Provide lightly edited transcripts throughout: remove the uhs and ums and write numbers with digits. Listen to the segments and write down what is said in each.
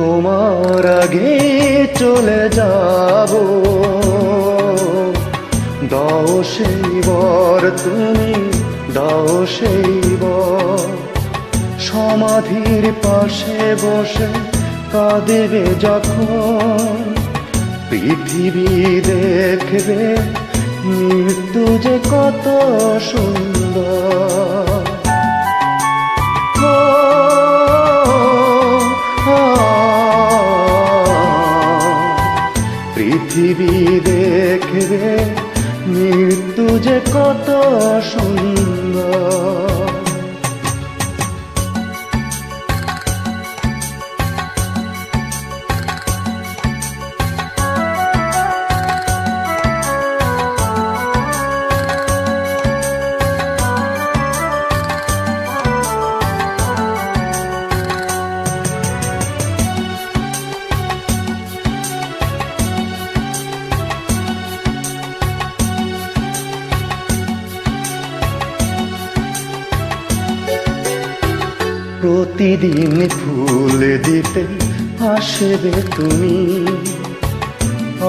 তোমার আগে চলে যাব, দাও সেই বর তুমি, দাও সেই বর। সমাধির পাশে বসে কাঁদবে যখন, পৃথিবী দেখবে মৃত্যু যে কত সুন্দর। পৃথিবী দেখবে মৃত্যু যে কত সুন্দর। প্রতিদিন ফুল দিতে আসবে তুমি,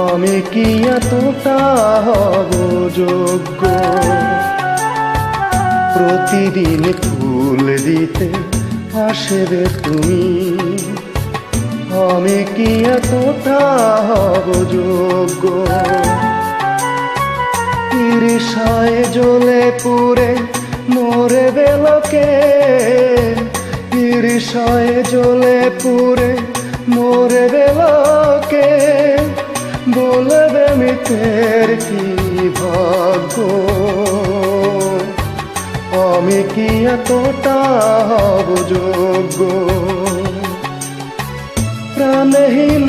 আমি কি এতটা হব যোগ্য? প্রতিদিন ফুল দিতে আসবে তুমি, আমি কি এতটা হব যোগ্য? ঈর্ষায় জ্বলে পুড়ে মরবে লোকে, ঈর্ষায় জ্বলে পুড়ে মরবে লোকে, বলবে মৃতের কি ভাগ্য? আমি কি এতটা হব যোগ্য? প্রাণহীন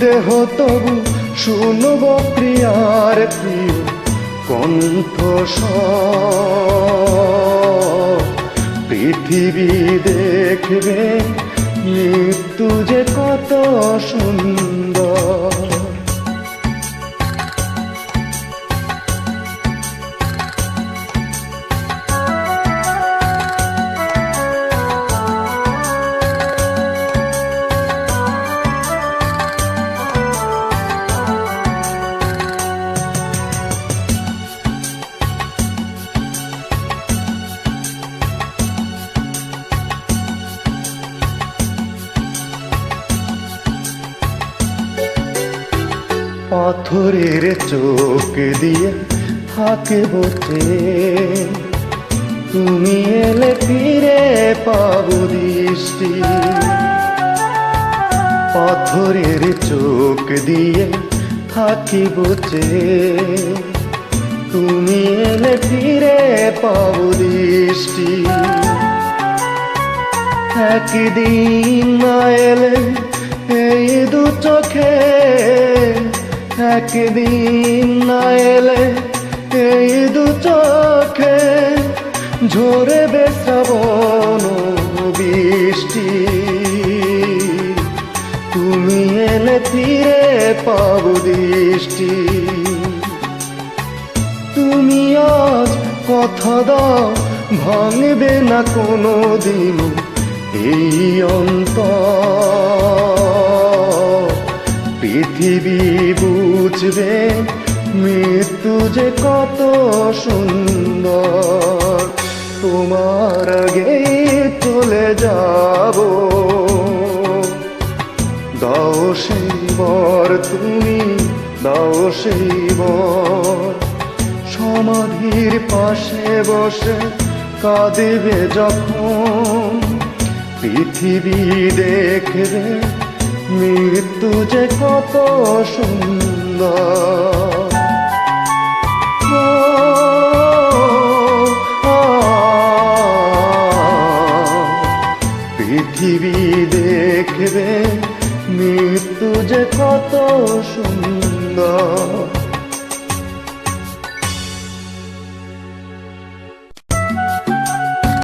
দেহ তবু শুনব প্রিয়ার প্রিয় কণ্ঠস্বর। পৃথিবী দেখবে মৃত্যু যে কত সুন্দর। পাথরের চোখ দিয়ে থাকব চেয়ে, তুমি এলে ফিরে পাবো দৃষ্টি। পাথরের চোখ দিয়ে থাকিব চেয়ে, তুমি এলে ফিরে পাবো দৃষ্টি। একদিন না এলে এই দু চোখে, একদিন না এলে এই দু চোখে, ঝরবে শ্রাবণ বৃষ্টি। তুমি এলে ফিরে পাবো দৃষ্টি। তুমি আজ কথা দাও ভাঙবে না কোনো দিন এই অন্তর। পৃথিবী বুঝবে মৃত্যু যে কত সুন্দর। তোমার আগে চলে যাব, দাও সেই বর তুমি, দাও সেই বর। সমাধির পাশে বসে কাঁদবে যখন, পৃথিবী দেখবে মৃত্যু যে কত সুন্দর।